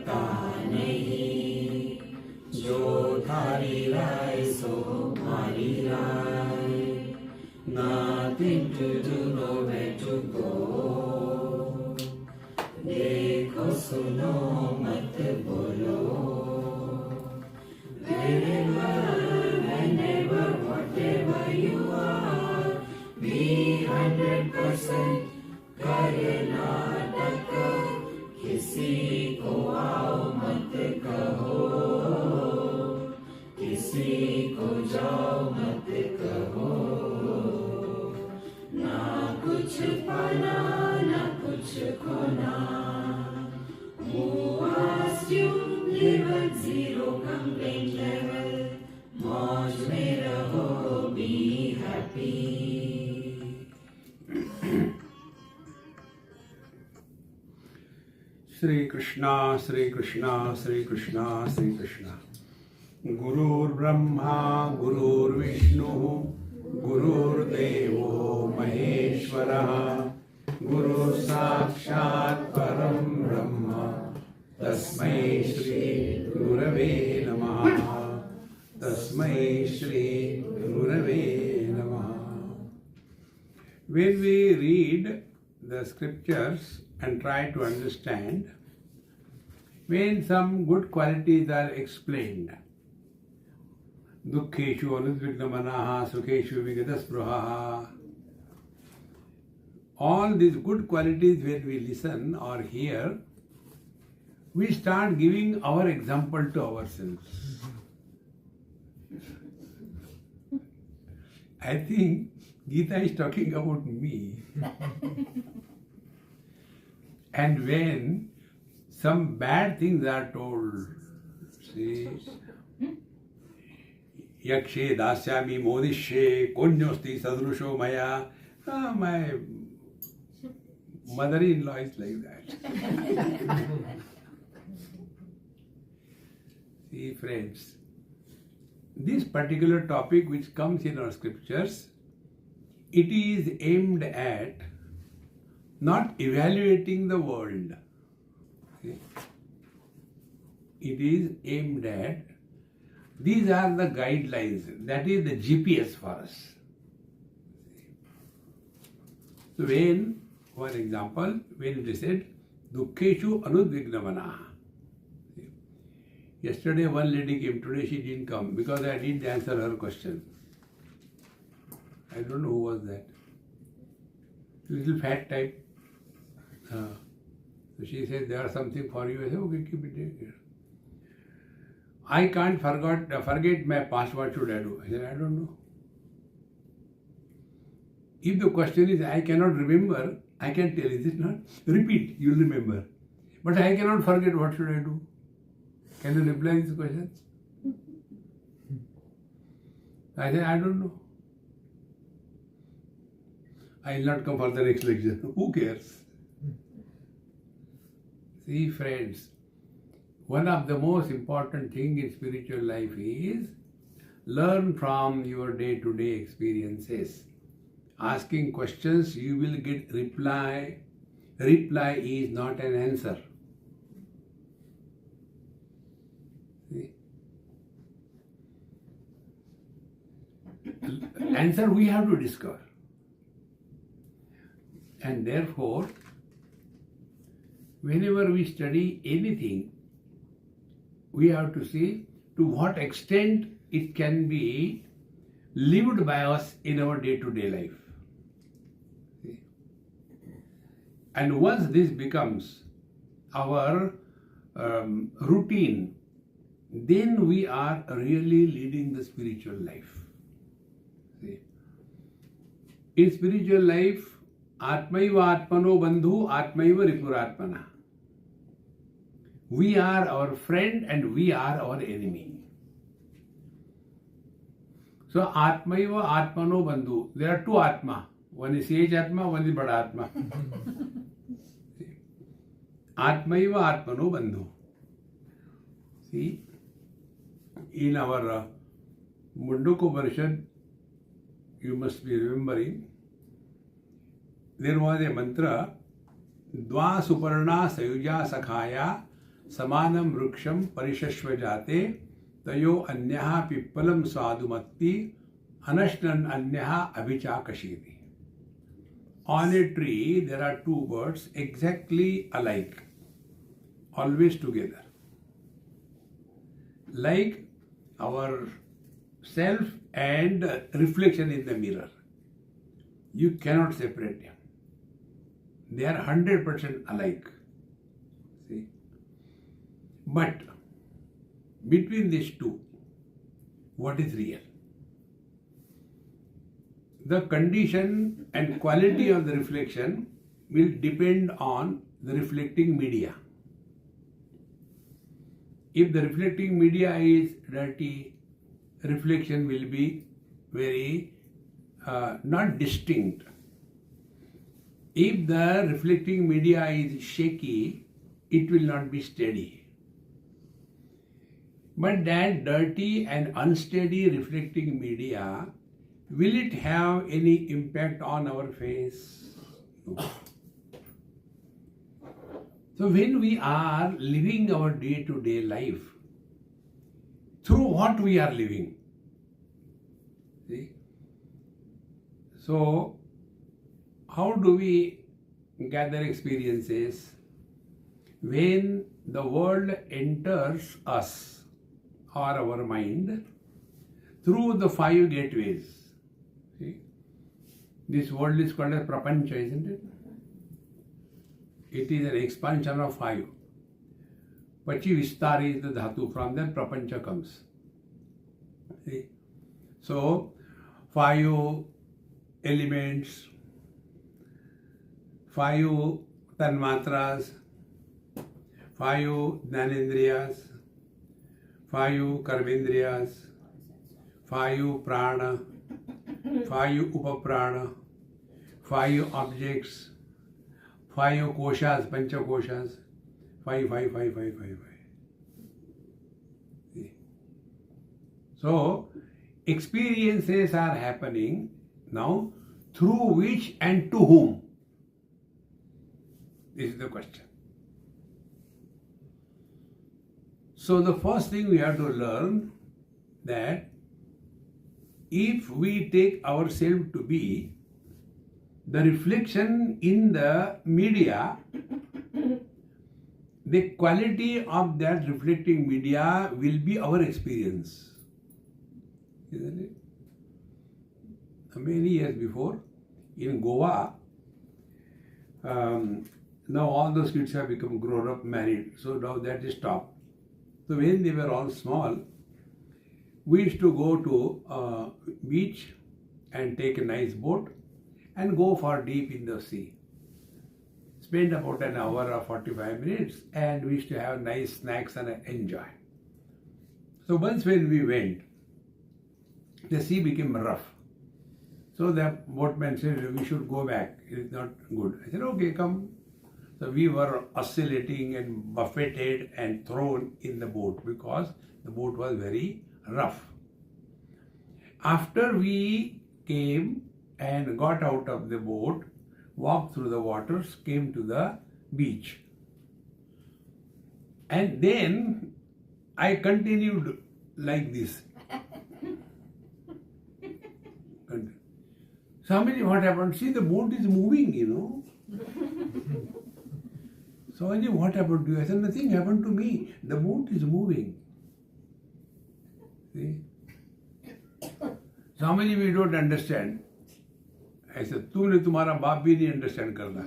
जाता नहीं, जो थारी राय सो मारी राय, nothing to do, nowhere to go. देखो सुनो मत बोलो, wherever, whenever, whatever you are, be 100% Karnataka, किसी को आओ मत कहो, किसी को जाओ मत कहो, ना कुछ पाना ना कुछ खोना. Who asked you live at zero complaint level, मौज में रहो, be happy. श्री कृष्णा श्री कृष्णा श्री कृष्णा श्री कृष्णा. गुरुर्ब्रह्मा गुरुर्विष्णु गुरुर्देवो महेश्वरः, गुरु साक्षात् परं ब्रह्म, तस्मै श्री गुरवे नमः, तस्मै श्री गुरवे नमः. When we read the scriptures and try to understand, when some good qualities are explained, dukkeshu anudvignamanaha, sukheshu vigataspruhaha, all these good qualities when we listen or hear, we start giving our example to ourselves. I think Gita is talking about me. And when some bad things are told, see, yakshe dasyami modishe konyosti sadrusho maya, my mother-in-law is like that. See, friends, this particular topic which comes in our scriptures, it is aimed at not evaluating the world. See? It is aimed at, these are the guidelines, that is the GPS for us. So when, for example, when they said, dukkeshu anudvignamanaha. Yesterday one lady came, today she didn't come because I didn't answer her question. I don't know who was that. Little fat type. So she said, there is something for you. I said, okay, keep it there. I can't forget my past, what should I do? I said, I don't know. If the question is, I cannot remember, I can tell, is it not? Repeat, you'll remember. But I cannot forget, what should I do? Can you reply these questions? I said, I don't know. I will not come for the next lecture. Who cares? See, friends, one of the most important things in spiritual life is learn from your day-to-day experiences. Asking questions, you will get reply. Reply is not an answer. See? Answer we have to discover. And therefore, whenever we study anything, we have to see to what extent it can be lived by us in our day-to-day life. See? And once this becomes our routine, then we are really leading the spiritual life. See? In spiritual life, Atmaiva Atmano Bandhu, Atmaiva Ripuratmana. We are our friend and we are our enemy. So Atmaiva Atmano Bandhu. There are two Atma. One is Sage Atma, one is Bada Atma. Atmaiva Atmano Bandhu. See, in our Mundaka Upanishad, you must be remembering, there was a mantra, Dva Suparna Sayuja Sakhaya Samanam vruksham parishashva jate tayo anyaha pippalam sadhumatti anashnan anyaha abhichakashiti. On a tree, there are two birds exactly alike, always together. Like our self and reflection in the mirror. You cannot separate them. They are 100% alike. See? But between these two, what is real? The condition and quality of the reflection will depend on the reflecting media. If the reflecting media is dirty, reflection will be very not distinct. If the reflecting media is shaky, it will not be steady. But that dirty and unsteady reflecting media, will it have any impact on our face? No. So when we are living our day-to-day life, through what we are living? See? So, how do we gather experiences? When the world enters us or our mind through the 5 gateways. See? This world is called as prapancha, isn't it? It is an expansion of 5. Pachi vistari is the dhatu, from that prapancha comes. See? So, 5 elements, 5 tanmatras, 5 jnanendriyas, 5 karmendriyas, 5 prana, 5 upaprana, 5 objects, 5 koshas, pancha koshas, 5. See? So, experiences are happening now, through which and to whom? This is the question. So the first thing we have to learn that if we take ourselves to be the reflection in the media, the quality of that reflecting media will be our experience. Isn't it? Many years before, in Goa, now all those kids have become grown up, married, so now that is stopped. So when they were all small, we used to go to beach and take a nice boat and go for deep in the sea. Spend about an hour or 45 minutes, and we used to have nice snacks and enjoy. So once when we went, the sea became rough. So the boatman said, we should go back, it is not good. I said, okay, come. So we were oscillating and buffeted and thrown in the boat because the boat was very rough. After we came and got out of the boat, walked through the waters, came to the beach. And then I continued like this. Somebody, what happened? See, the boat is moving, you know. So I said, what happened to you? I said, nothing happened to me. The boat is moving. See? Somebody, we don't understand. I said, तुमने तुम्हारा बाप भी नहीं understand करना.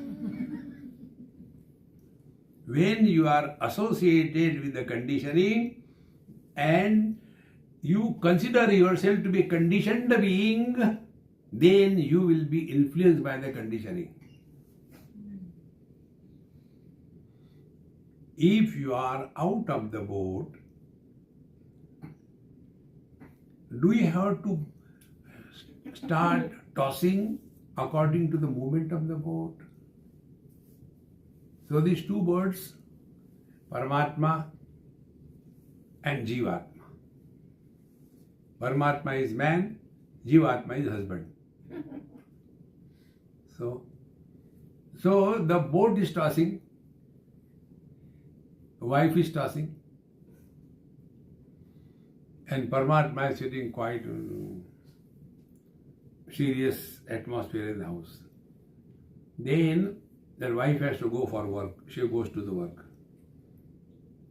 When you are associated with the conditioning and you consider yourself to be a conditioned being, then you will be influenced by the conditioning. If you are out of the boat, do you have to start tossing according to the movement of the boat? So these two birds, Paramatma and Jivatma. Paramatma is man, Jivatma is husband. So the boat is tossing. Wife is tossing. And Paramatma is sitting quite serious atmosphere in the house. Then their wife has to go for work. She goes to the work.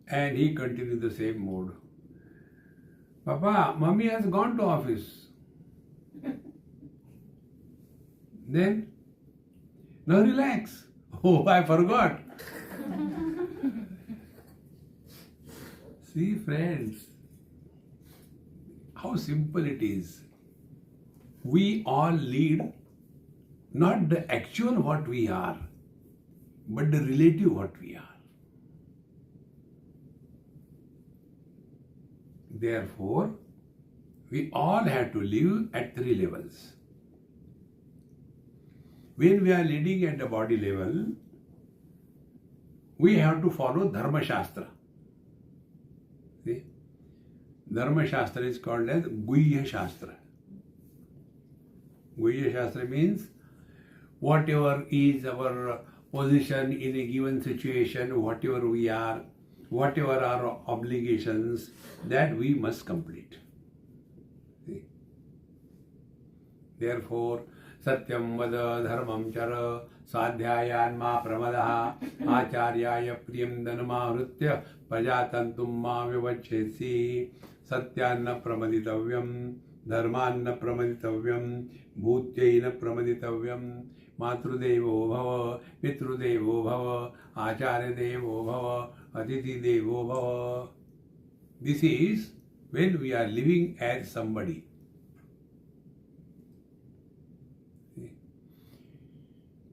And he continues the same mode. Papa, Mummy has gone to office. Then, now relax. Oh, I forgot. See, friends, how simple it is. We all lead not the actual what we are, but the relative what we are. Therefore, we all have to live at 3 levels. When we are leading at the body level, we have to follow Dharma Shastra. See? Dharma Shastra is called as Guhya Shastra. Guhya Shastra means whatever is our position in a given situation, whatever we are, whatever our obligations, that we must complete. See? Therefore, Satyam vada dharmam chara sadhyayan ma pramadaha acharyaya priyam dhanamahritya prajatantum ma vivachesi satyanna pramaditavyam dharmanna pramaditavyam bhutyaina pramaditavyam matrudevo bhava pitrudevo bhava acharyadevo bhava atiti devo bhava. This is when we are living as somebody.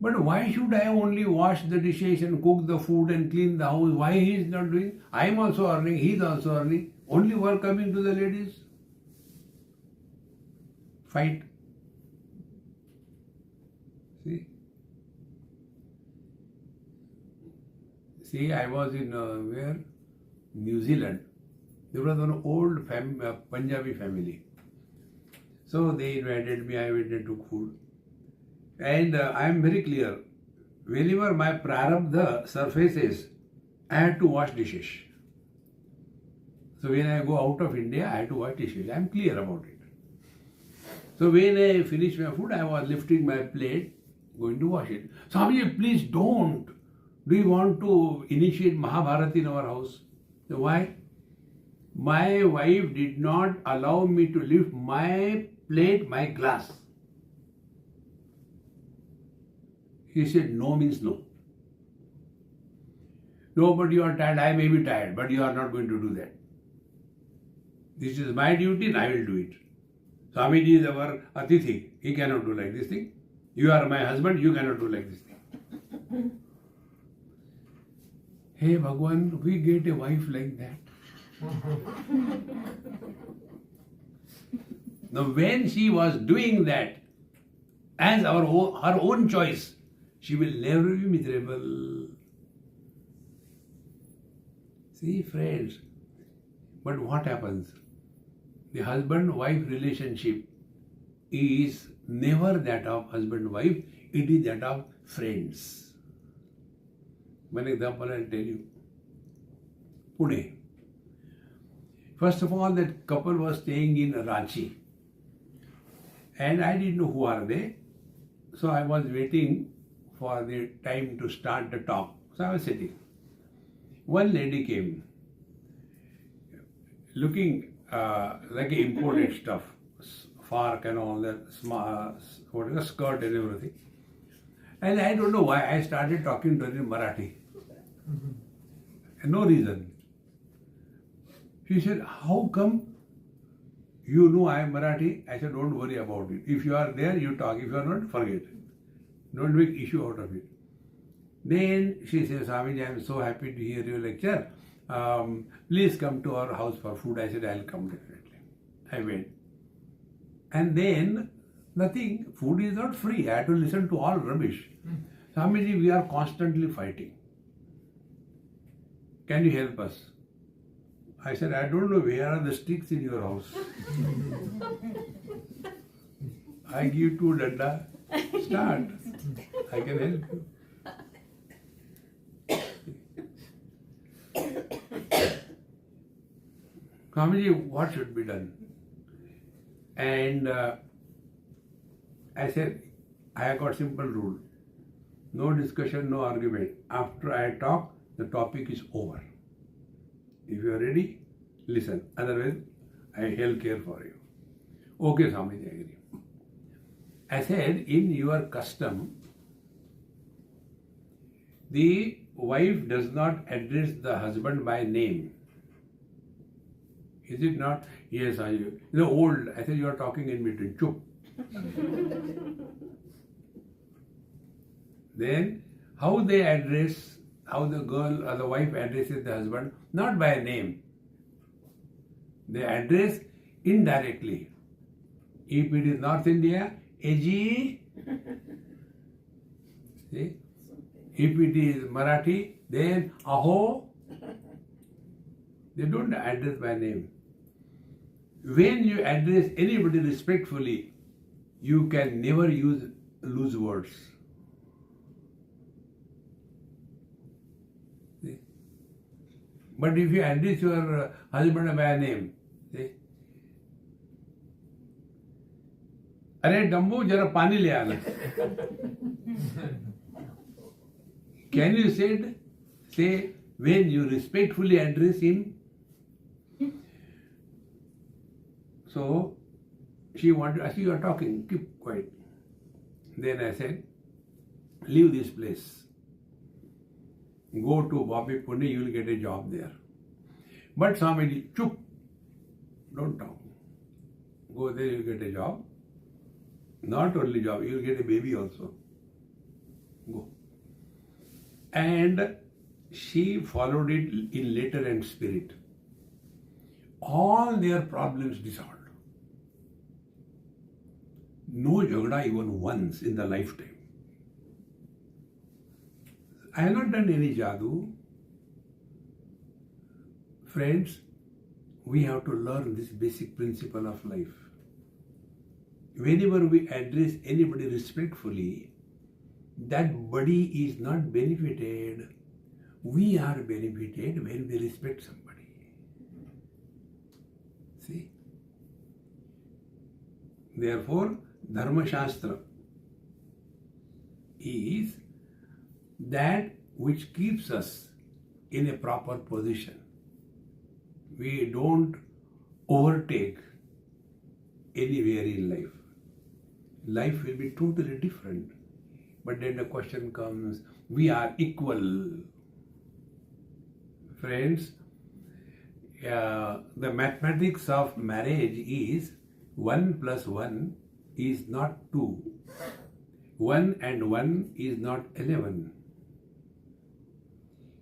But why should I only wash the dishes and cook the food and clean the house? Why he is not doing? I am also earning, he is also earning. Only work coming to the ladies. Fight. See, I was in where? New Zealand. There was an old Punjabi family. So they invited me, I went and took food. And I am very clear, whenever my prarabdha surfaces, I had to wash dishes. So when I go out of India, I had to wash dishes. I am clear about it. So when I finished my food, I was lifting my plate, going to wash it. Swamiji, please don't. Do you want to initiate Mahabharata in our house? So why? My wife did not allow me to lift my plate, my glass. He said, no means no. No, but you are tired. I may be tired, but you are not going to do that. This is my duty and I will do it. Swamiji is our Atithi. He cannot do like this thing. You are my husband, you cannot do like this thing. Hey Bhagwan, we get a wife like that. Now when she was doing that as her own choice, she will never be miserable. See, friends, but what happens? The husband-wife relationship is never that of husband-wife, it is that of friends. One example I'll tell you. Pune. First of all, that couple was staying in Ranchi. And I didn't know who are they. So I was waiting for the time to start the talk. So I was sitting. One lady came, looking like imported stuff, fark and all that, what is the skirt and everything. And I don't know why I started talking to her in Marathi. No reason. She said, how come you know I am Marathi? I said, don't worry about it. If you are there, you talk. If you are not, forget. Don't make issue out of it. Then she says, Swamiji, I am so happy to hear your lecture. Please come to our house for food. I said, I'll come definitely. I went. And then, nothing. Food is not free. I had to listen to all rubbish. Swamiji, we are constantly fighting. Can you help us? I said, I don't know where are the sticks in your house. I give 2 danda. Start. I can help you. Swamiji, what should be done? And I said, I have got simple rule. No discussion, no argument. After I talk, the topic is over. If you are ready, listen. Otherwise, I hell care for you. Okay, Swamiji, I agree. I said, in your custom, the wife does not address the husband by name. Is it not? Yes, old. I said, you are talking in between. Chup. Then, how the girl or the wife addresses the husband, not by name. They address indirectly. If it is North India, Eji. See? If it is Marathi, then Aho. They don't address by name. When you address anybody respectfully, you can never use loose words. See? But if you address your husband by name, see? अरे डम्बू जरा पानी ले आना. Can you say when you respectfully address him? So she wanted, I see you are talking, keep quiet. Then I said, leave this place. Go to Bobby Pune, you will get a job there. But Swamiji, chup, don't talk. Go there, you will get a job. Not only job, you will get a baby also. Go. And she followed it in letter and spirit. All their problems dissolved. No jhagda even once in the lifetime. I have not done any jadoo. Friends, we have to learn this basic principle of life. Whenever we address anybody respectfully, that body is not benefited. We are benefited when we respect somebody. See? Therefore, Dharma Shastra is that which keeps us in a proper position. We don't overtake anywhere in life. Life will be totally different. But then the question comes, we are equal. Friends, the mathematics of marriage is 1 plus 1 is not 2. 1 and 1 is not 11.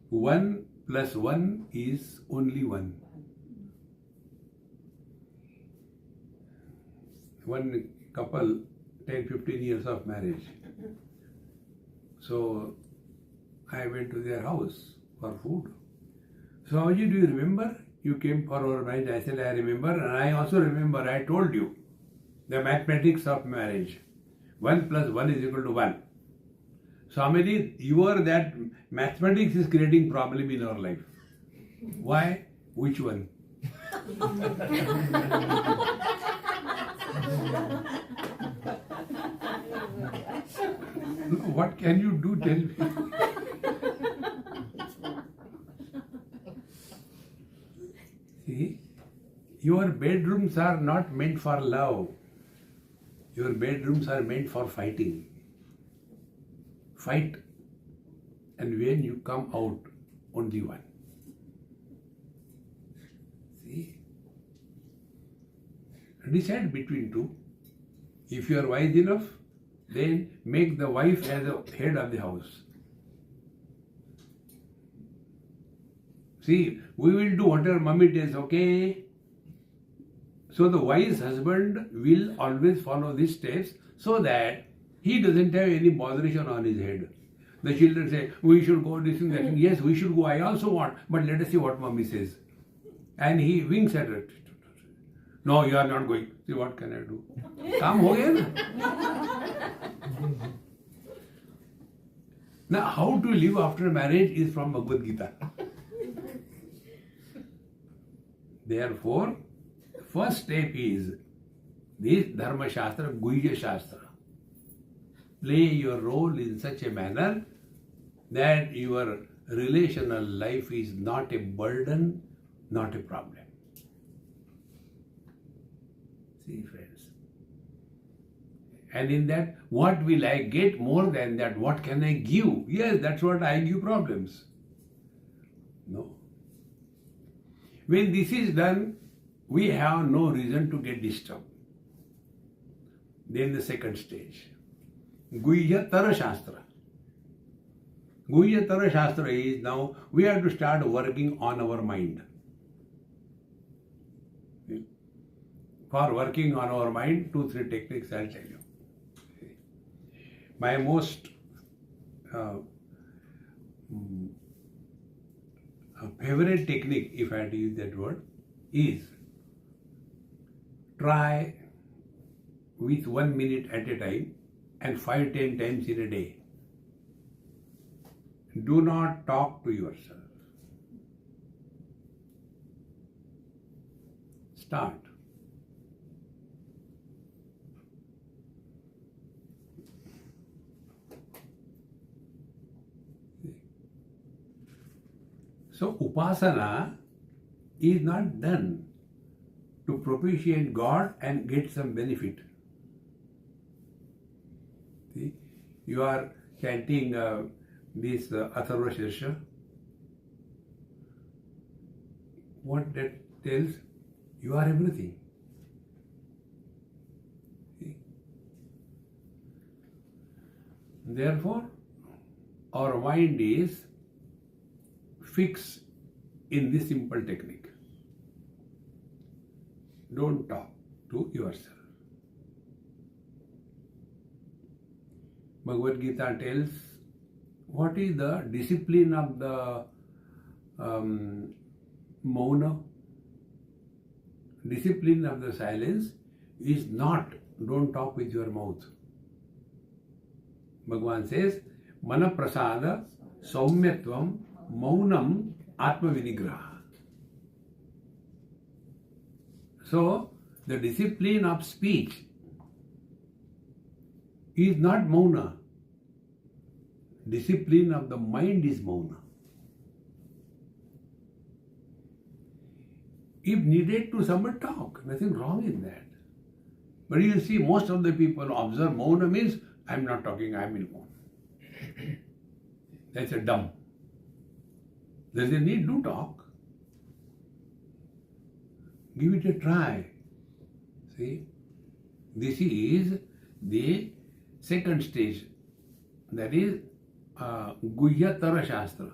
1 plus 1 is only 1. One couple, 10-15 years of marriage. So I went to their house for food. So Swamiji, do you remember? You came for our marriage. I said, I remember. And I also remember, I told you the mathematics of marriage. 1 plus 1 is equal to 1. Swamiji, that mathematics is creating problem in our life. Why? Which one? What can you do? Tell me. See, your bedrooms are not meant for love. Your bedrooms are meant for fighting. Fight. And when you come out, only one. See? Decide between two. If you are wise enough, then make the wife as the head of the house. See, we will do whatever mommy tells, okay? So the wise husband will always follow these steps so that he doesn't have any botheration on his head. The children say, we should go this and that. Yes, we should go. I also want. But let us see what mommy says. And he winks at it. No, you are not going. See, what can I do? Come ho gaya na? Now, how to live after marriage is from Bhagavad Gita. Therefore, first step is this Dharma Shastra, Guhya Shastra. Play your role in such a manner that your relational life is not a burden, not a problem. See, friends. And in that, what will I get more than that? What can I give? Yes, that's what I give problems. No. When this is done, we have no reason to get disturbed. Then the second stage, Guhyatara Shastra. Guhyatara Shastra is now we have to start working on our mind. For working on our mind, 2-3 techniques I'll tell you. My most favorite technique, if I had to use that word, is try with 1 minute at a time and 5-10 times in a day. Do not talk to yourself. Start. So Upasana is not done to propitiate God and get some benefit. See, you are chanting this Atharva Shirsha. What that tells, you are everything. See? Therefore, our mind is fixed in this simple technique. Don't talk to yourself. Bhagavad Gita tells what is the discipline of the mauna. Discipline of the silence is not don't talk with your mouth. Bhagavan says, Mana prasada saumyatvam maunam atma vinigraha. So, the discipline of speech is not mauna. Discipline of the mind is mauna. If needed to, someone talk. Nothing wrong in that. But you see, most of the people observe mauna means, I am not talking, I am in mauna. That's a dumb. There's a need to talk. Give it a try. See, this is the second stage. That is Guhyatara Shastra.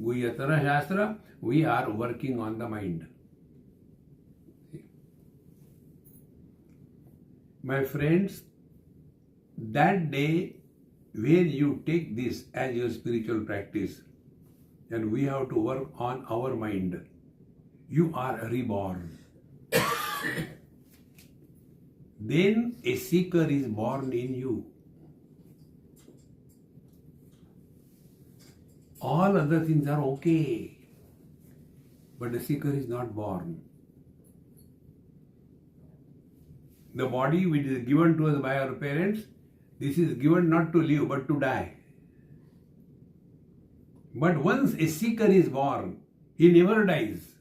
Guhyatara Shastra, we are working on the mind. See? My friends, that day when you take this as your spiritual practice, and we have to work on our mind, you are reborn. Then a seeker is born in you. All other things are okay, but the seeker is not born. The body which is given to us by our parents, this is given not to live but to die. But once a seeker is born, he never dies.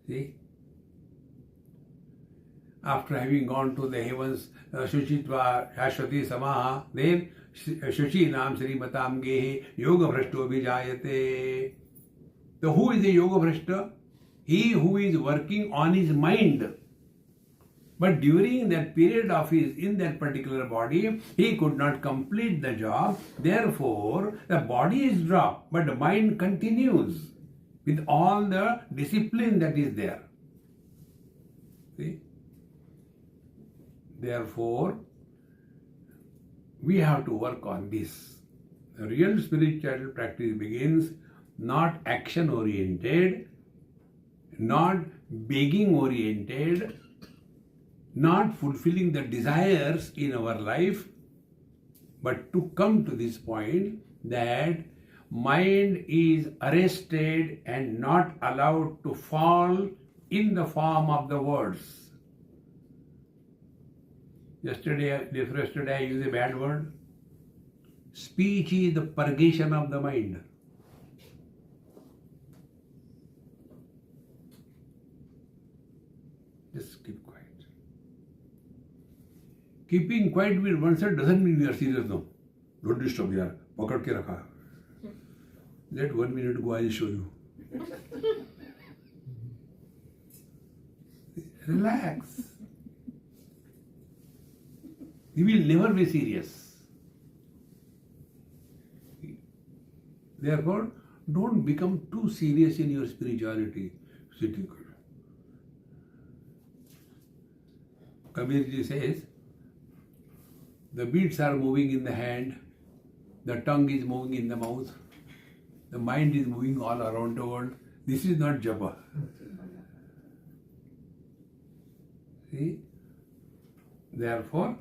See? After having gone to the heavens, Shuchitva Shashwati Samaha, then Shuchi Nam Srimatam Gehe Yoga Bhrashto Vijayate. So who is a Yoga Bhrashta? He who is working on his mind. But during that period of his, in that particular body, he could not complete the job. Therefore, the body is dropped, but the mind continues with all the discipline that is there. See? Therefore, we have to work on this. The real spiritual practice begins not action oriented, not begging oriented, not fulfilling the desires in our life, but to come to this point that mind is arrested and not allowed to fall in the form of the words. Yesterday I used a bad word. Speech is the purgation of the mind. Just keep quiet. Keeping quiet with oneself doesn't mean we are serious, no. Don't disturb, yaar. Pakad ke rakha. Let 1 minute go, I'll show you. Relax. You will never be serious. Therefore, don't become too serious in your spirituality. Sitting. Kabirji says, the beads are moving in the hand, the tongue is moving in the mouth, the mind is moving all around the world. This is not japa. See? Therefore,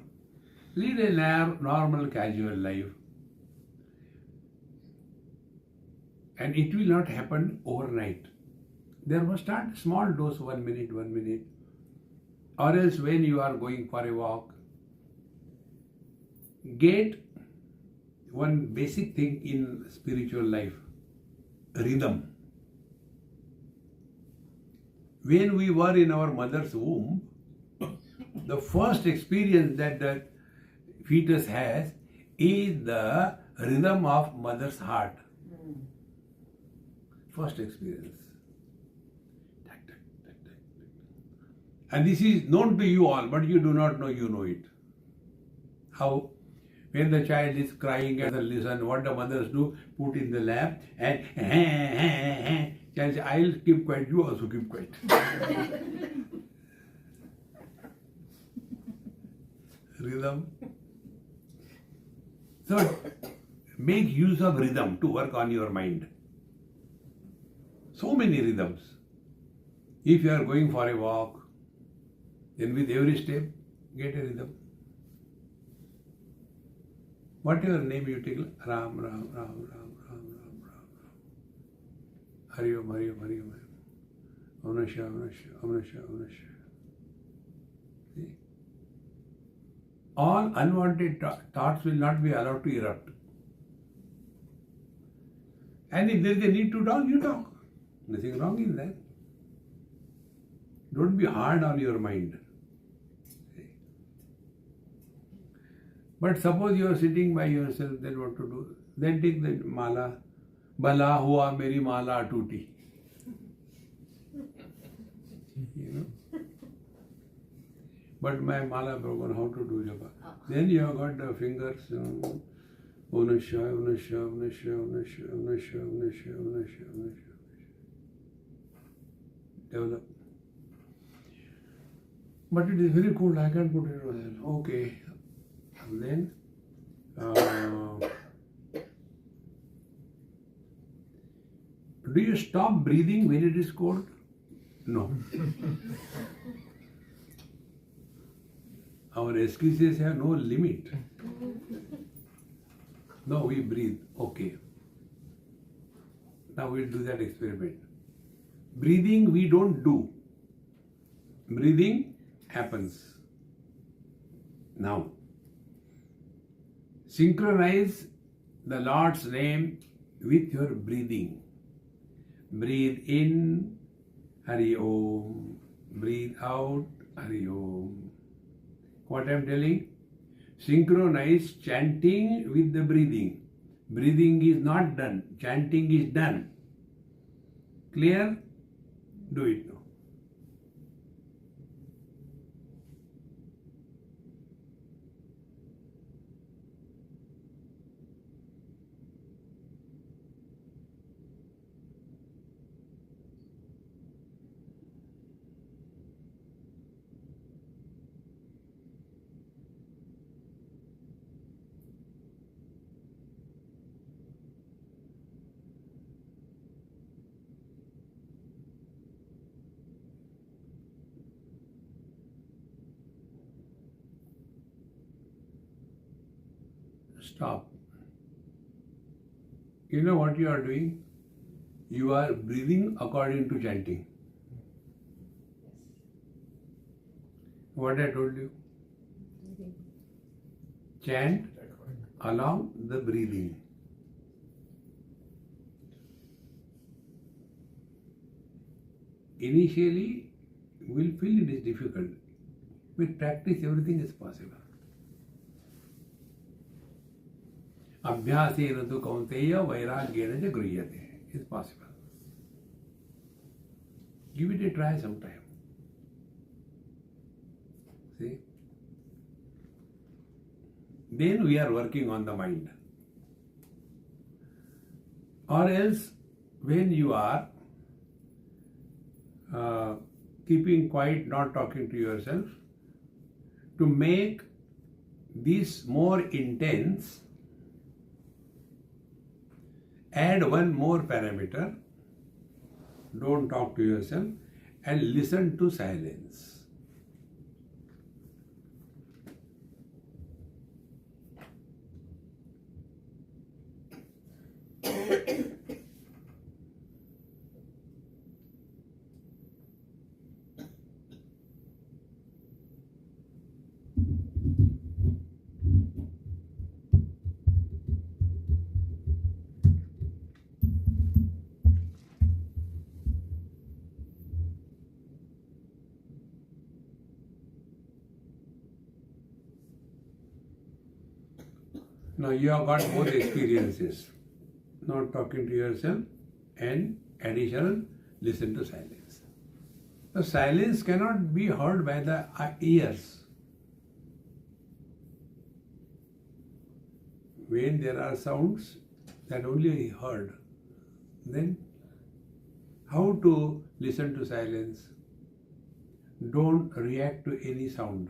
lead a normal, casual life. And it will not happen overnight. There must start small dose, 1 minute. Or else when you are going for a walk, get one basic thing in spiritual life, rhythm. When we were in our mother's womb, the first experience that the fetus has is the rhythm of mother's heart. First experience. And this is known to you all, but you do not know you know it. How? When the child is crying and listen, what the mothers do, put in the lap and child says, I'll keep quiet, you also keep quiet. Rhythm. So, make use of rhythm to work on your mind. So many rhythms. If you are going for a walk, then with every step, get a rhythm. Whatever name you take, Ram, Ram, Ram, Ram, Ram, Ram, Ram, Ram. Hari Om, Hari Om, Hari Om. Om Namah Shivaya, Om Namah Shivaya, Om Namah Shivaya, Om Namah Shivaya. See? All unwanted thoughts will not be allowed to erupt. And if there is a need to talk, you talk. Nothing wrong in that. Don't be hard on your mind. But suppose you are sitting by yourself, then what to do? Then take the mala. Bala hua meri mala tuti. You know? But my mala broken, how to do japa? Then you have got the fingers. Om Namah Shivaya, Om Namah Shivaya, Om Namah Shivaya, Om Namah Shivaya, Om Namah Shivaya, Om Namah Shivaya, Om Namah Shivaya, Om Namah Shivaya. Develop. But it is very cold, I can't put it on. Okay. And then do you stop breathing when it is cold? No. Our excuses have no limit. No, we breathe. Okay. Now we'll do that experiment. Breathing we don't do. Breathing happens. Now, synchronize the Lord's name with your breathing. Breathe in, Hari Om. Breathe out, Hari Om. What I am telling? Synchronize chanting with the breathing. Breathing is not done. Chanting is done. Clear? Do it now. Stop. You know what you are doing? You are breathing according to chanting. What I told you? Chant along the breathing. Initially, you will feel it is difficult. With practice, everything is possible. Abhyasena tu kaunteya vairagyena ja griyate. It's possible. Give it a try sometime. See? Then we are working on the mind. Or else, when you are keeping quiet, not talking to yourself, to make this more intense, add one more parameter, don't talk to yourself, and listen to silence. Now you have got both experiences, not talking to yourself and additional listen to silence. The silence cannot be heard by the ears. When there are sounds that only heard, then how to listen to silence? Don't react to any sound.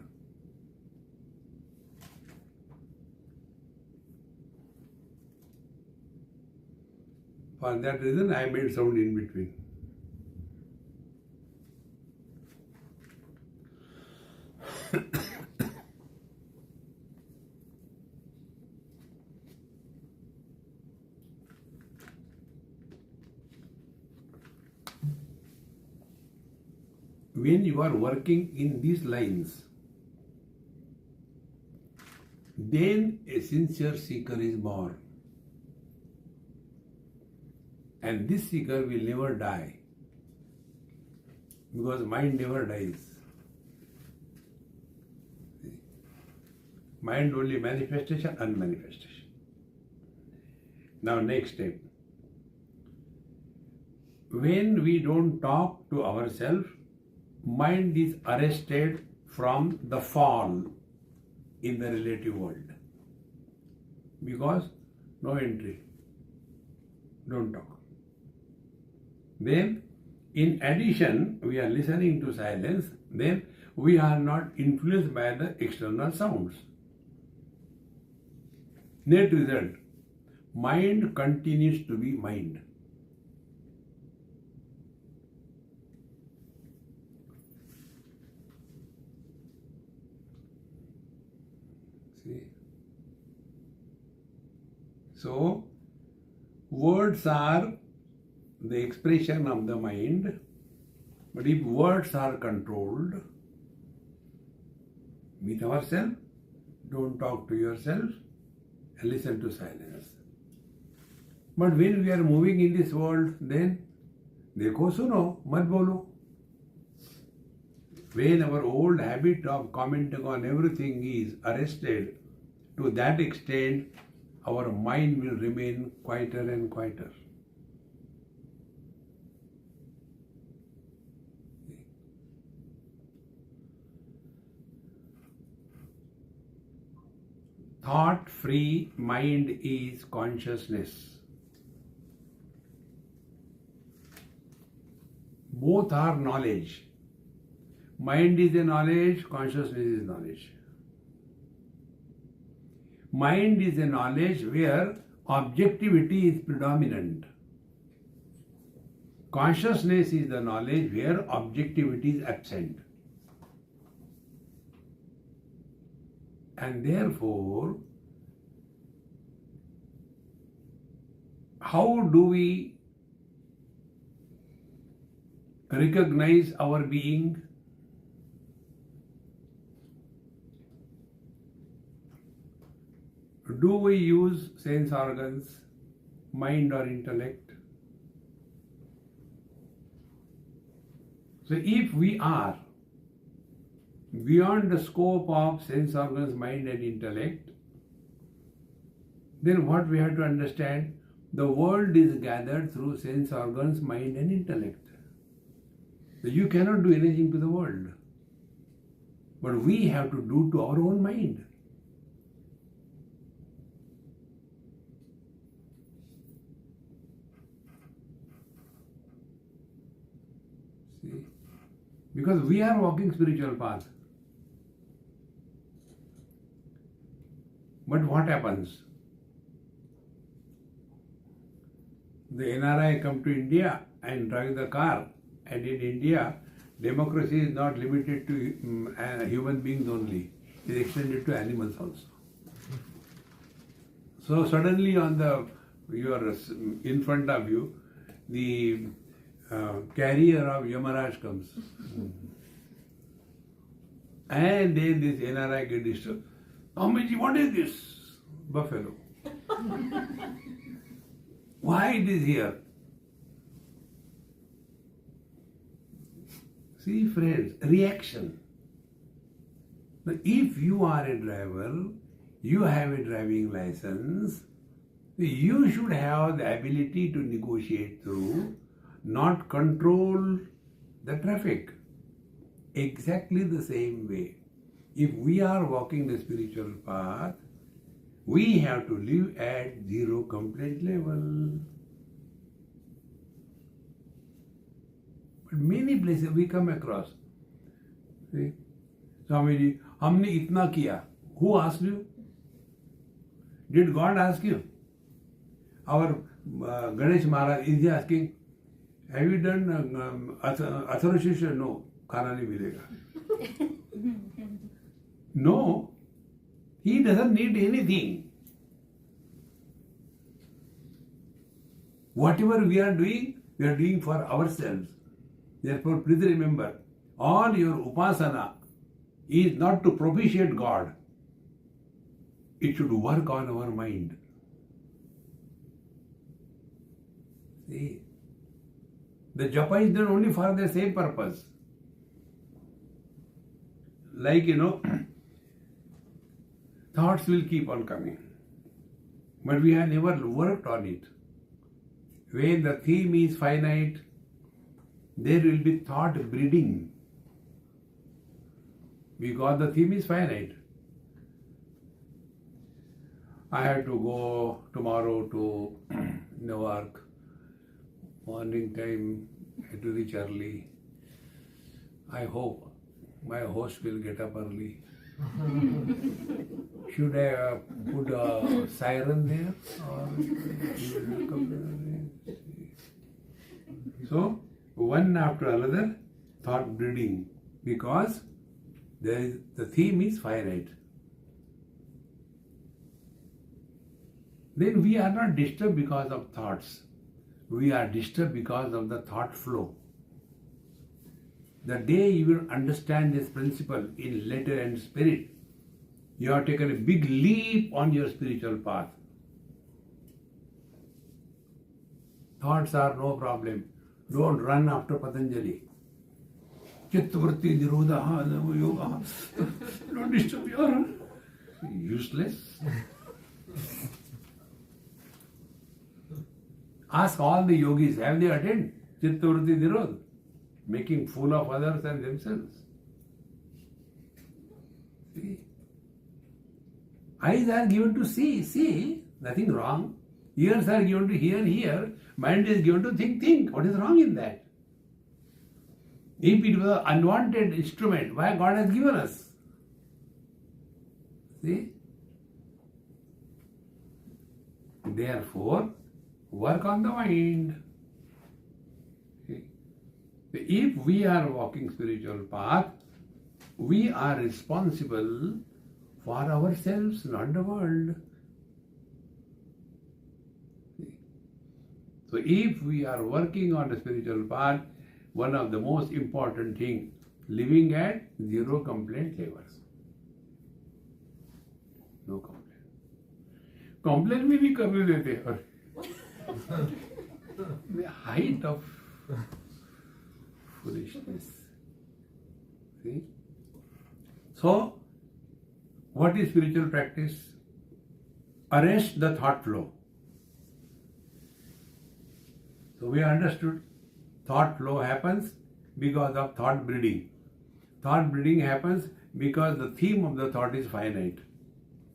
For that reason, I made sound in between. When you are working in these lines, then a sincere seeker is born. And this seeker will never die, because mind never dies. Mind only manifestation, unmanifestation. Now next step. When we don't talk to ourselves, mind is arrested from the fall in the relative world. Because no entry. Don't talk. Then, in addition, we are listening to silence, then we are not influenced by the external sounds. Net result, mind continues to be mind. See? So, words are the expression of the mind, but if words are controlled with ourselves, don't talk to yourself and listen to silence. But when we are moving in this world, then dekho suno, mat bolo. When our old habit of commenting on everything is arrested, to that extent, our mind will remain quieter and quieter. Thought-free mind is consciousness. Both are knowledge. Mind is a knowledge, consciousness is knowledge. Mind is a knowledge where objectivity is predominant. Consciousness is the knowledge where objectivity is absent. And therefore, how do we recognize our being? Do we use sense organs, mind or intellect? So if we are beyond the scope of sense organs, mind and intellect, then what we have to understand, the world is gathered through sense organs, mind and intellect. So you cannot do anything to the world. But we have to do to our own mind. See? Because we are walking spiritual path. But what happens? The NRI come to India and drive the car, and in India, democracy is not limited to human beings only. It is extended to animals also. So suddenly in front of you, the carrier of Yamaraj comes. And then this NRI get disturbed. Swamiji, what is this? Buffalo. Why it is here? See, friends, reaction. Now, if you are a driver, you have a driving license, you should have the ability to negotiate through, not control the traffic. Exactly the same way. If we are walking the spiritual path, we have to live at zero complaint level. But many places we come across. See? Swamiji, हमने इतना किया. Who asked you? Did God ask you? Our Ganesh Maharaj, is he asking, have you done Athara Shishya? No, खाना नहीं मिलेगा. No, he doesn't need anything. Whatever we are doing for ourselves. Therefore, please remember, all your upasana is not to propitiate God. It should work on our mind. See, the japa is done only for the same purpose. Like, thoughts will keep on coming. But we have never worked on it. When the theme is finite, there will be thought breeding. Because the theme is finite. I have to go tomorrow to Newark. Morning time, I have to reach early. I hope my host will get up early. Should I put a siren there? So, one after another, thought breeding, because the theme is finite. Then we are not disturbed because of thoughts. We are disturbed because of the thought flow. The day you will understand this principle in letter and spirit, you have taken a big leap on your spiritual path. Thoughts are no problem. Don't run after Patanjali. Chittavritti nirodha yoga. Don't disturb your useless. Ask all the yogis, have they attained Chittavritti nirodha? Making fool of others and themselves. See? Eyes are given to see, nothing wrong. Ears are given to hear. Mind is given to think. What is wrong in that? If it was an unwanted instrument, why God has given us? See? Therefore, work on the mind. See? If we are walking spiritual path, we are responsible for ourselves, not the world. So if we are working on the spiritual path, one of the most important thing, living at zero complaint levels. No complaint. Complaint भी नहीं करने देते और the height of foolishness. See? So, what is spiritual practice? Arrest the thought flow. So we understood thought flow happens because of thought breeding. Thought breeding happens because the theme of the thought is finite.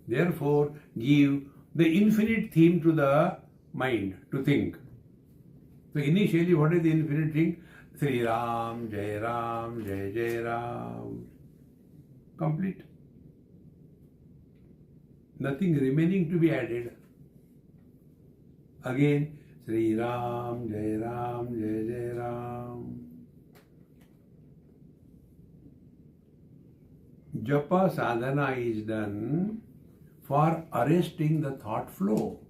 Therefore, give the infinite theme to the mind to think. So initially, what is the infinite thing? Sri Ram, Jai Ram, Jai Jai Ram. Complete. Nothing remaining to be added. Again, Sri Ram, Jai Ram, Jai Jai Ram. Japa sadhana is done for arresting the thought flow.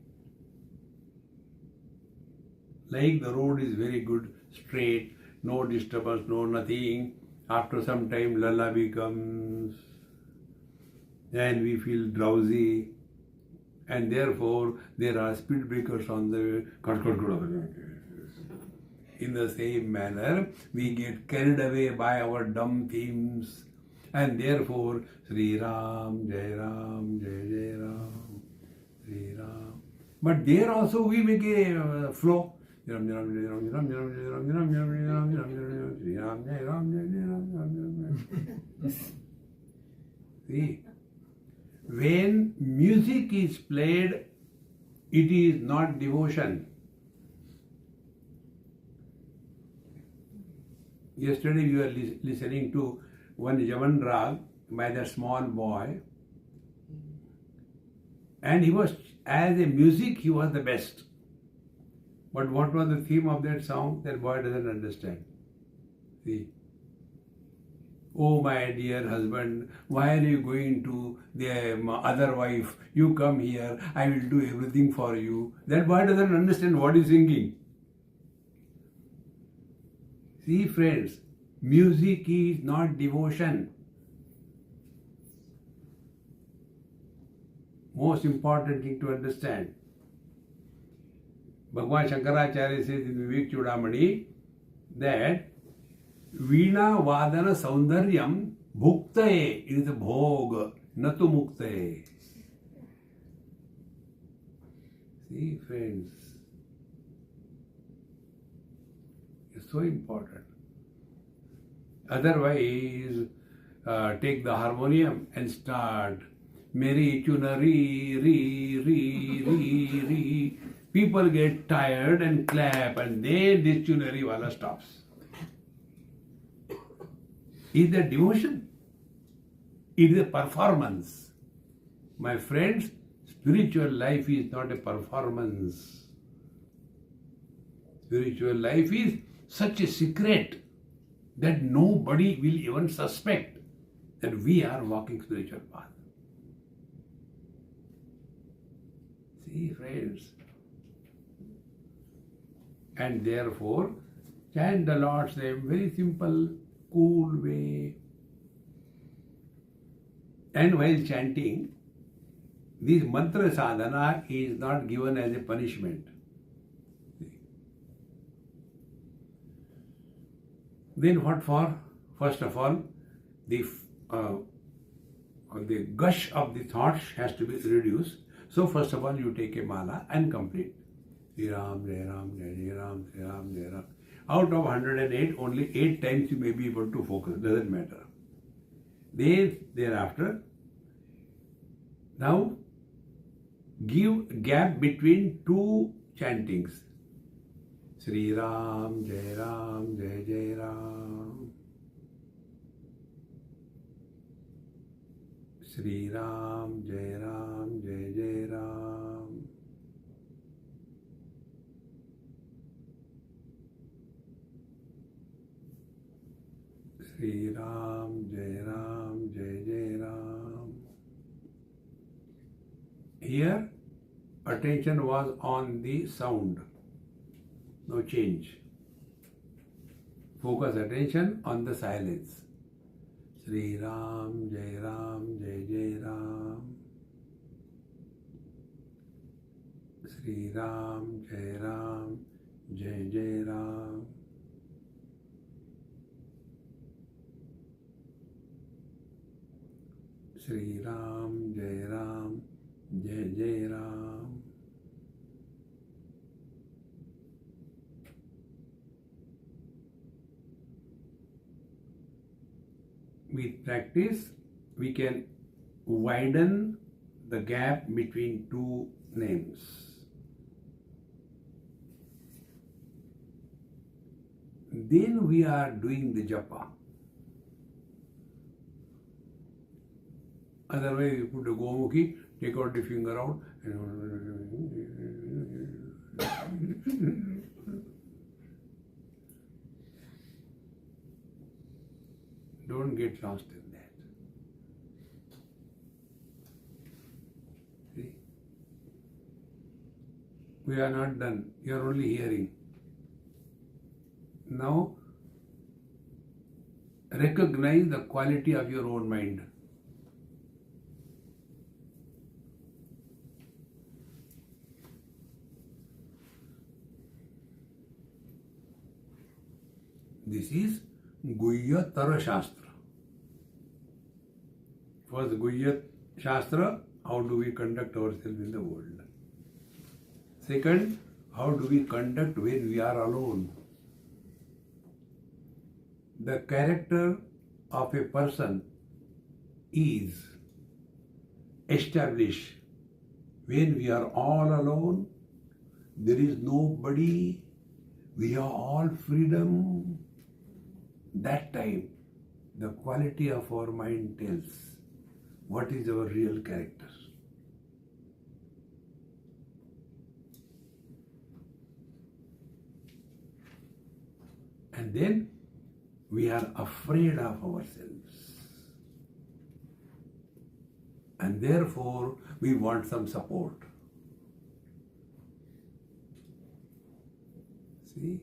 Like the road is very good, straight, no disturbance, no nothing. After some time, lullaby comes, and we feel drowsy, and therefore there are speed breakers on the. In the same manner, we get carried away by our dumb themes, and therefore Sri Ram, Jai Ram, Jai Jai Ram, Sri Ram. But there also we make a flow. See, when music is played, it is not devotion. Yesterday we were listening to one Javan Rag by the small boy, and he was, as a music, he was the best. But what was the theme of that song? That boy doesn't understand. See. Oh, my dear husband, why are you going to the other wife? You come here, I will do everything for you. That boy doesn't understand what he's singing. See, friends, music is not devotion. Most important thing to understand. Bhagwan Shankaracharya says in Vivek Chudamani that Veena Vadana Saundaryam Bhuktaye, it is a bhog, natu muktaye. See, friends, it's so important. Otherwise, take the harmonium and start Meri chunari, re. People get tired and clap, and then this chunari wala stops. Is that devotion? It is a performance. My friends, spiritual life is not a performance. Spiritual life is such a secret that nobody will even suspect that we are walking spiritual path. See, friends. And therefore, chant the Lord's name very simple, cool way. And while chanting, this mantra sadhana is not given as a punishment. Then what for? First of all, the gush of the thoughts has to be reduced. So first of all, you take a mala and complete. Sri Ram, Jai Ram, Jai Jai Ram, Sri Ram, Jai Ram. Out of 108, only 8 times you may be able to focus. Doesn't matter. Thereafter, now give gap between 2 chantings. Sri Ram, Jai Ram, Jai Jai Ram. Sri Ram, Jai Ram, Jai Jai Ram. Sri Ram, Jai Ram, Jai Jai Ram. Here, attention was on the sound. no change. Focus attention on the silence. Sri Ram, Jai Ram, Jai Jai Ram. Sri Ram, Jai Ram, Jai Jai Ram. Sri Ram, Jai Ram, Jai Jai Ram. With practice, we can widen the gap between two names. Then we are doing the japa. Otherwise, you put the Gomukhi, take out the finger out, don't get lost in that. See? We are not done. You are only hearing. Now, recognize the quality of your own mind. This is Guhya Tara Shastra. First, Guhya Shastra, how do we conduct ourselves in the world? Second, how do we conduct when we are alone? The character of a person is established when we are all alone. There is nobody. We are all freedom. That time, the quality of our mind tells what is our real character. And then we are afraid of ourselves. And therefore, we want some support. See?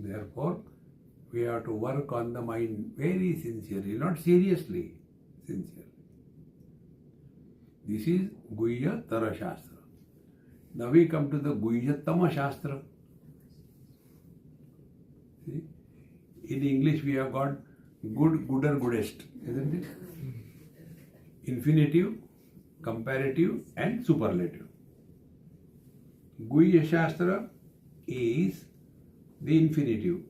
Therefore, we have to work on the mind very sincerely, not seriously, sincerely. This is Guhya Tara Shastra. Now we come to the Guhya Tama Shastra. See? In English we have got good, gooder, goodest, isn't it? Infinitive, comparative and superlative. Guhya Shastra is the infinitive.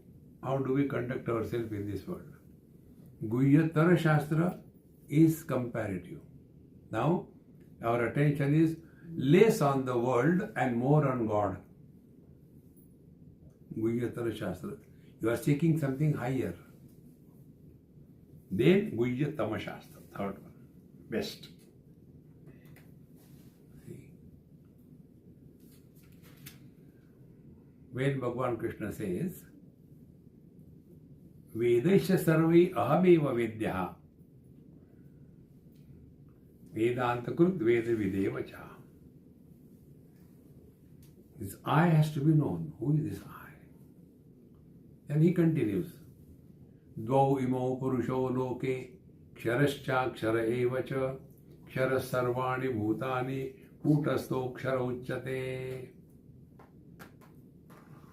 How do we conduct ourselves in this world? Guhya Tara Shastra is comparative. Now, our attention is less on the world and more on God. Guhya Tara Shastra. You are seeking something higher. Then Guhya Tama Shastra, third one, best. See? When Bhagavan Krishna says, Vedasya sarvai ahameva vedyaha Vedantakrut veda videvacha. This I has to be known. Who is this I? And he continues. Dvau imo purusho loke ksharascha kshara evacha ksharas sarvani bhutani kutasto kshara uchyate.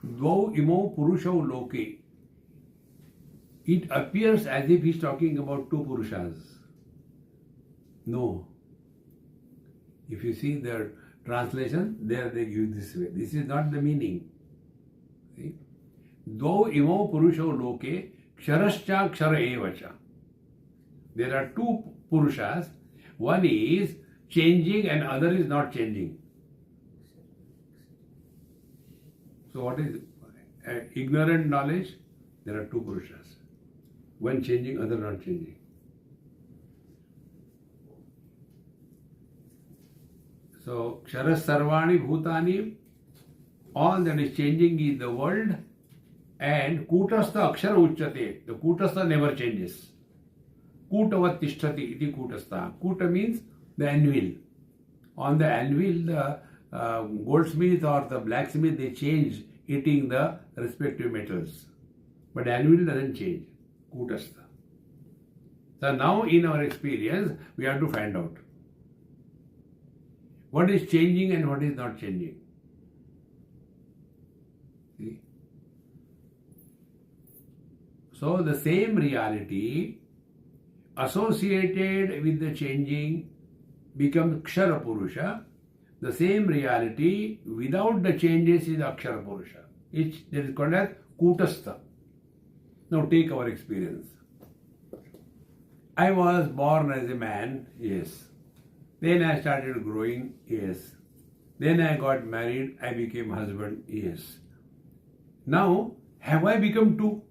Dvau imo purusho loke. It appears as if he is talking about two Purushas. No. If you see their translation, there they give this way. This is not the meaning. See? Dvau imo purusho loke ksharascha kshara evacha. There are two Purushas. One is changing and other is not changing. So what is ignorant knowledge? There are two Purushas. One changing, other not changing. So, Ksharas Sarvani Bhutani, all that is changing is the world, and Kutastha Akshara Uchyate, the Kutastha never changes. Kutavat Tishtati iti Kutastha. Kuta means the anvil. On the anvil, the goldsmith or the blacksmith, they change eating the respective metals. But anvil doesn't change. Kutastha. So now in our experience, we have to find out what is changing and what is not changing. See? So the same reality associated with the changing becomes Kshara Purusha. The same reality without the changes is Akshara Purusha. That is called as Kutastha. Now take our experience. I was born as a man, yes. Then I started growing, yes. Then I got married, I became husband, yes. Now, have I become two?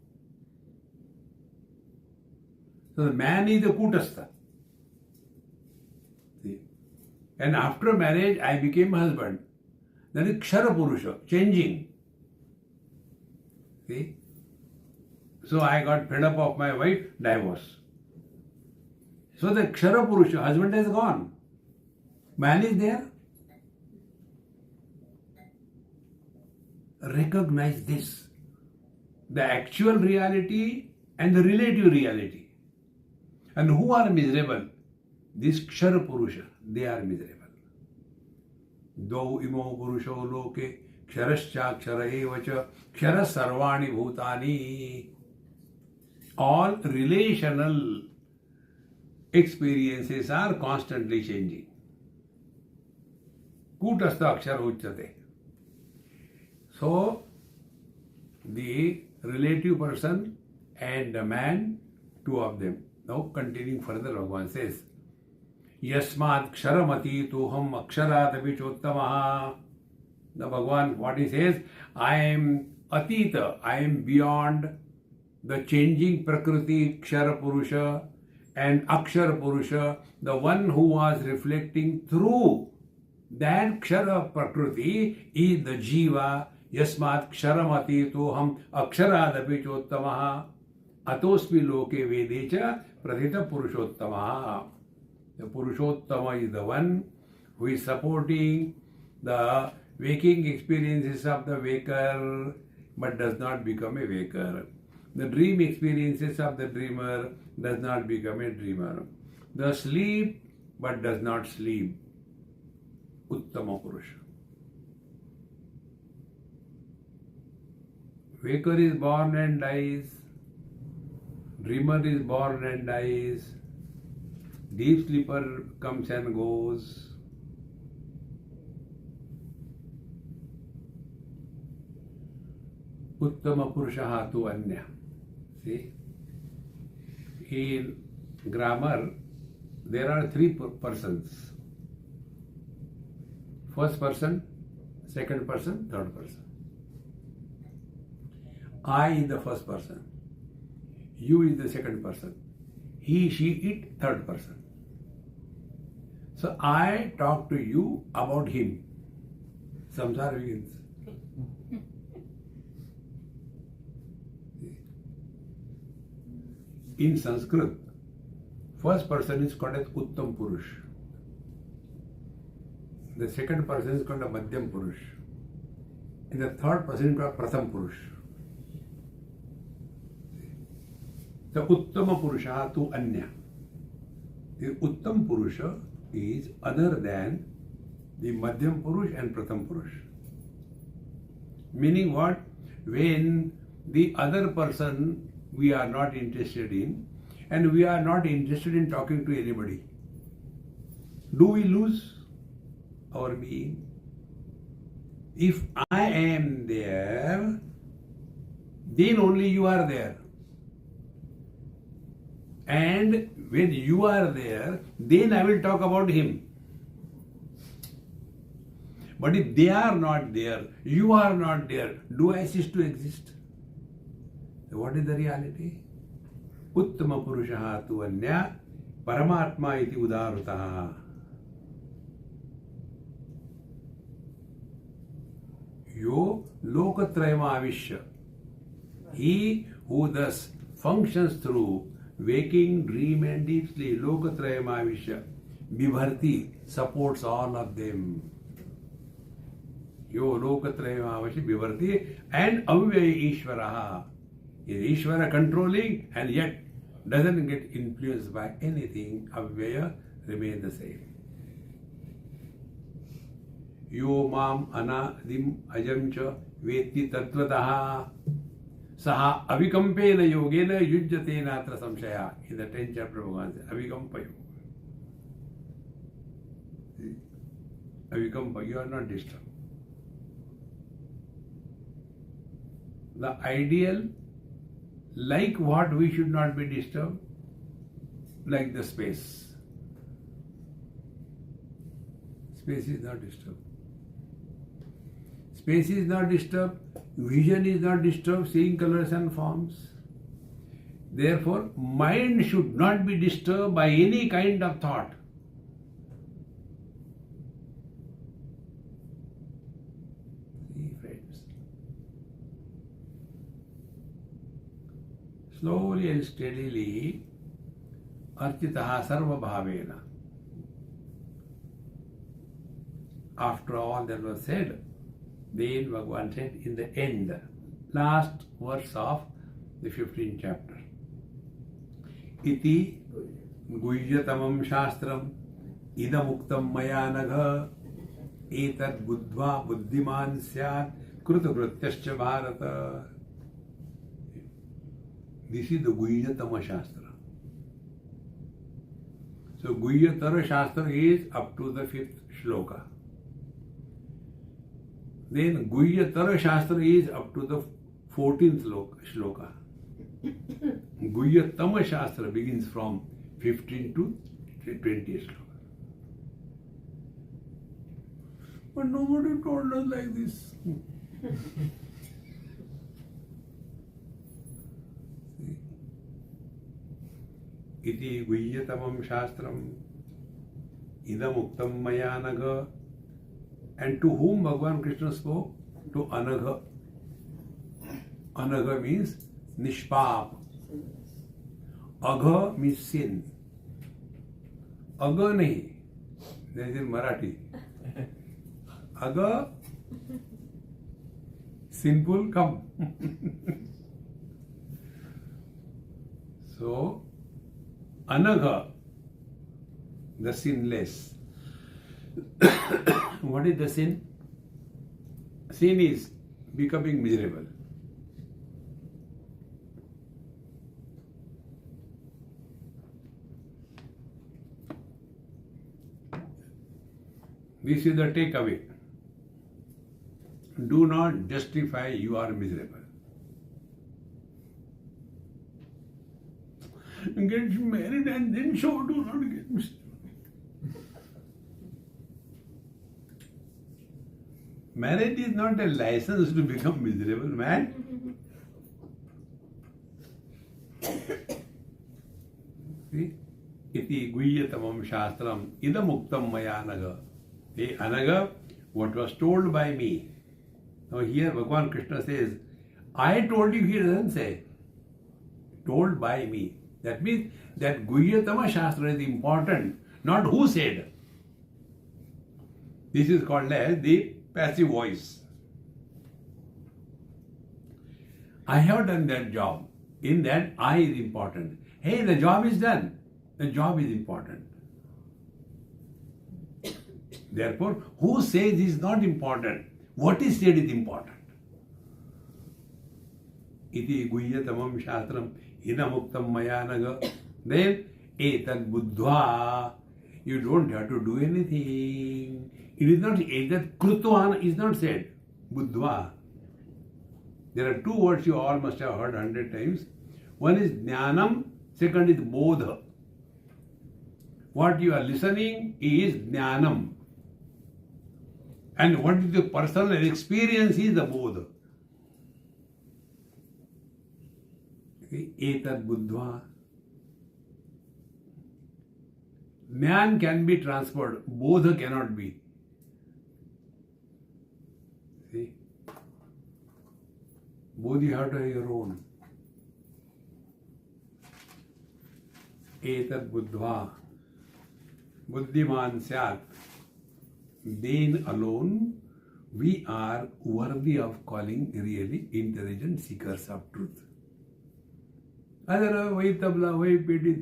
So the man is the Kutastha. See? And after marriage, I became husband. That is Kshara Purusha, changing. See? So I got fed up of my wife, divorce. So the Kshara Purusha, husband has gone. Man is there. Recognize this. The actual reality and the relative reality. And who are miserable? This Kshara Purusha, they are miserable. Dau imo purusho loke ksharascha kshara evacha kshara sarvani bhutani. All relational experiences are constantly changing. Kutastha akshara uchyate. So, the relative person and the man, two of them. Now, continuing further, Bhagavan says, Yasmat ksharamati tuham aksharadapi chottamaha. Now, Bhagavan, what he says, I am atita, I am beyond the changing prakriti, kshara purusha, and akshara purusha, the one who was reflecting through that kshara prakriti is the jiva. Yasmat ksharamati toham aksharadapi chottamaha atosmi loke vedecha prathita purushottamaha. The Purushottama is the one who is supporting the waking experiences of the waker but does not become a waker. The dream experiences of the dreamer does not become a dreamer. The sleep but does not sleep. Uttama Purusha. Waker is born and dies. Dreamer is born and dies. Deep sleeper comes and goes. Uttama Purushaha tu Anya. See? In grammar, there are three persons. First person, second person, third person. I is the first person. You is the second person. He, she, it, third person. So I talk to you about him. Samsara begins. In Sanskrit, first person is called as Uttam Purush. The second person is called a Madhyam Purush. And the third person is called Pratham Purush. The Uttama Purusha tu Anya. The Uttam Purusha is other than the Madhyam Purush and Pratham Purush. Meaning what? When the other person we are not interested in and we are not interested in talking to anybody, do we lose our being? If I am there, then only you are there. And when you are there, then I will talk about him. But if they are not there, you are not there, do I cease to exist? So what is the reality? Uttama Purushaha tu Anya Paramatma iti Udarutaha. Yo Lokatrayama Avishya. He who thus functions through waking, dream and deep sleep, Lokatrayama Avishya, Vibharti, supports all of them. Yo lokatrayamavashi vivarti, and avyaya Ishvaraha. Is Ishvara controlling and yet doesn't get influenced by anything. Avyaya remain the same. Yo mam anadim ajamcha veti tattvataha saha avikampena yogena yujjate natra samshaya. In the 10th chapter of Bhagavan says, avikampa yoga. Avikampa, you are not disturbed. The ideal, like what we should not be disturbed, like the space. Space is not disturbed. Space is not disturbed, vision is not disturbed, seeing colors and forms. Therefore, mind should not be disturbed by any kind of thought. See, friends. Slowly and steadily, architaha sarva bhavena. After all that was said, then Bhagavan said in the end, last verse of the 15th chapter, Iti guhyatamam shastram idamuktam maya nagha etad buddhva buddhiman syat krutavrityascha bharata. This is the guhyatama shastra. So guhyatara shastra is up to the 5th shloka. Then Guhyatara Shastra is up to the 14th shloka. Guhyatama Shastra begins from 15 to 20 shloka. But nobody told us like this. Iti Guhyatamam Shastram Idam Uktam Maya Naga. And to whom Bhagavan Krishna spoke? To Anagha. Anagha means Nishpap. Agha means sin. Agha nahi. That is in Marathi. Agha, sinful, come. So, Anagha, the sinless. What is the sin? Sin is becoming miserable. This is the takeaway. Do not justify you are miserable. Get married and then show do not get miserable. Marriage is not a license to become miserable, man. See? Iti guhyatamam shastram idamuktam maya naga. Hey, Anaga, what was told by me. Now here Bhagavan Krishna says, I told you, he doesn't say. Told by me. That means that guhyatama shastra is important, not who said. This is called as the passive voice. I have done that job. In that, I is important. Hey, the job is done. The job is important. Therefore, who says is not important? What is said is important. Iti guhyatamam shastram idamuktam maya naga. Then, etad buddhva. You don't have to do anything. It is not, that krutva is not said. Buddhva. There are two words you all must have heard 100 times. One is jnanam, second is bodha. What you are listening is jnanam. And what is the personal experience is the bodha. Etad buddhva. Jnana can be transferred, bodha cannot be. See? Both you have to have your own. Etad buddhva. Buddhiman syat. Then alone we are worthy of calling really intelligent seekers of truth. Other way tabla, way peti,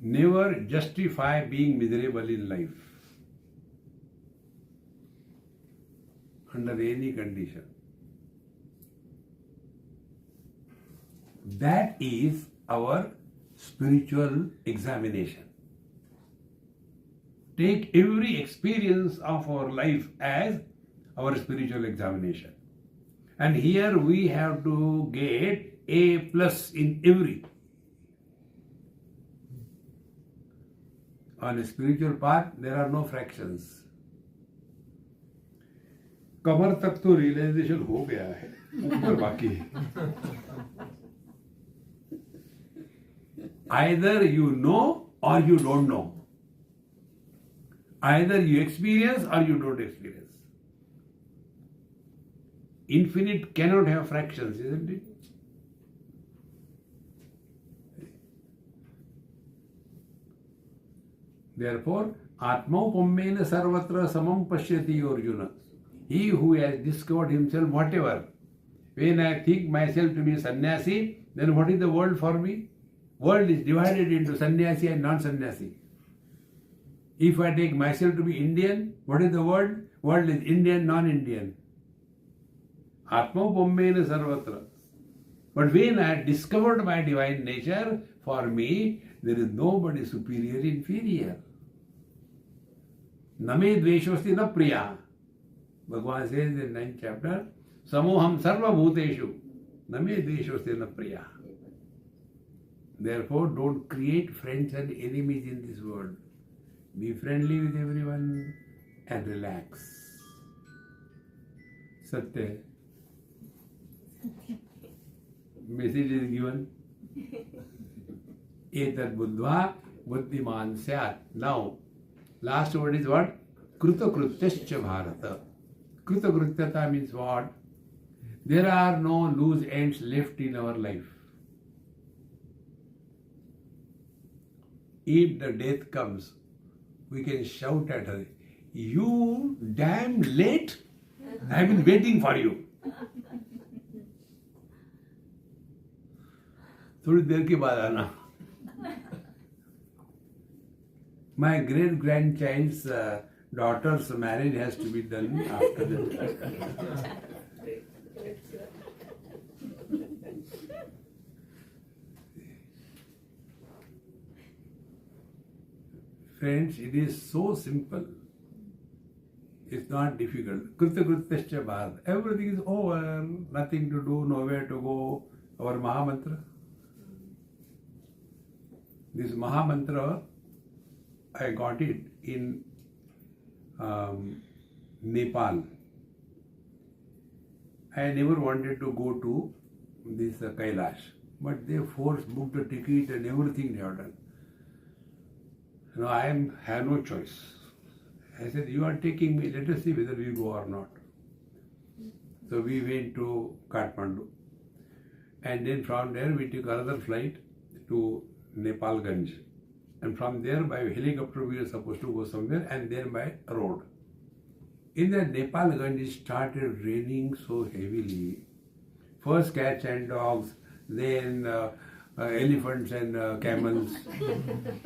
never justify being miserable in life under any condition. That is our spiritual examination. Take every experience of our life as our spiritual examination. And here we have to get A plus in every. On a spiritual path, there are no fractions. कमर तक तो realisation हो गया है, ऊपर बाकी है. Either you know or you don't know. Either you experience or you don't experience. Infinite cannot have fractions, isn't it? Therefore, Atmaupamena sarvatra samam pashyati Arjuna. He who has discovered himself whatever. When I think myself to be sannyasi, then what is the world for me? World is divided into sannyasi and non-sannyasi. If I take myself to be Indian, what is the world? World is Indian, non-Indian. Atmaupamena sarvatra. But when I discovered my divine nature, for me, there is nobody superior, inferior. Name dveshosti na priya. Bhagavan says in the 9th chapter, Samoham sarva bhuteshu. Name dveshosti na priya. Therefore, don't create friends and enemies in this world. Be friendly with everyone and relax. Satya. Message is given. Etad buddhva buddhiman syat. Now, last word is what? Krutokrutyascha bharata. Krutokrutyata means what? There are no loose ends left in our life. If the death comes, we can shout at her, "You damn late! I've been waiting for you." थोड़ी देर के बाद आना. My great grandchild's daughter's marriage has to be done after that. Friends, it is so simple. It's not difficult. Krutya bharat. Everything is over. Nothing to do, nowhere to go. Our Mahamantra. This Mahamantra, I got it in Nepal. I never wanted to go to this Kailash, but they booked a ticket and everything they have done. Now I have no choice. I said, "You are taking me, let us see whether we go or not." So we went to Kathmandu. And then from there we took another flight to Nepalganj. And from there by helicopter we were supposed to go somewhere and then by road. In the Nepalganj it started raining so heavily. First cats and dogs, then elephants and camels.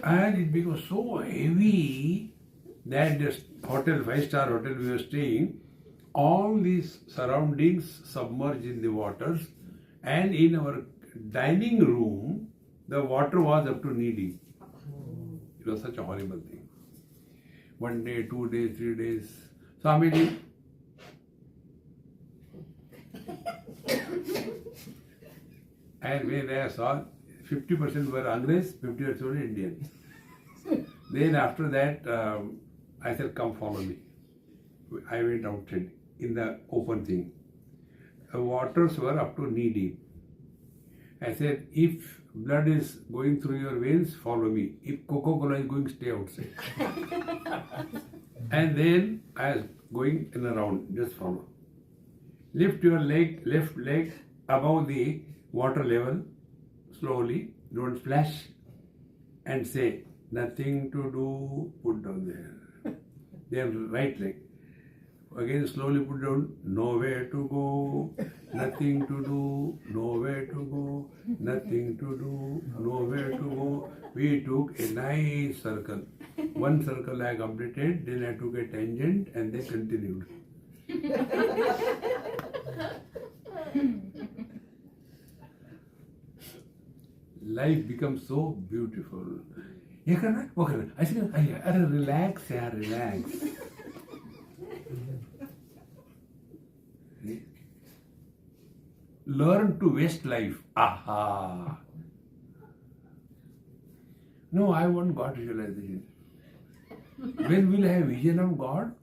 And it became so heavy that the hotel, 5-star hotel we were staying, all these surroundings submerged in the waters, and in our dining room, the water was up to knee deep. It was such a horrible thing. 1 day, 2 days, 3 days. Swamiji, and when I saw 50% were Angles, 50% were Indians. Then after that, I said, "Come follow me." I went outside in the open thing. The waters were up to knee deep. I said, "If blood is going through your veins, follow me. If Coca-Cola is going, stay outside." And then I was going in a round, just follow. Lift your left leg above the water level, slowly, don't splash, and say, Nothing to do, put down there. Then right leg. Again slowly put down, nowhere to go, nothing to do, nowhere to go, nothing to do, nowhere to go. We took a nice circle. One circle I completed, then I took a tangent and they continued. Life becomes so beautiful. I said, relax, yeah, relax. Learn to waste life. Aha. No, I want God visualization. When will I have vision of God?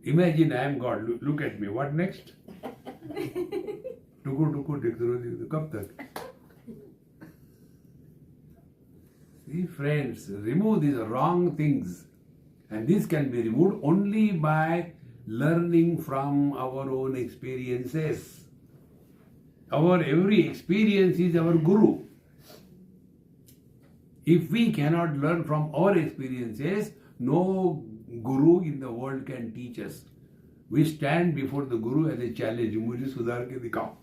Imagine I am God. Look at me. What next? Tuku dekh raho, kab tak? See, friends, remove these wrong things. And this can be removed only by learning from our own experiences. Our every experience is our guru. If we cannot learn from our experiences, no guru in the world can teach us. We stand before the guru as a challenge. Mujhe sudhar ke dikhao.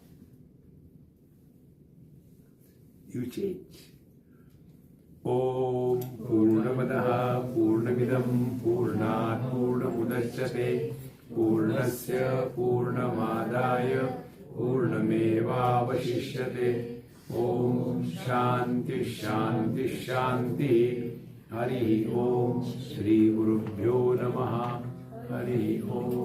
You change. Om Purnamadaha Purnamidam Purnat Purnamudachyate Purnasya Purnamadaya Purnameva Vashishyate. Om Shanti Shanti Shanti. Hari Om Shri Gurubhyo Namaha. Hari Om.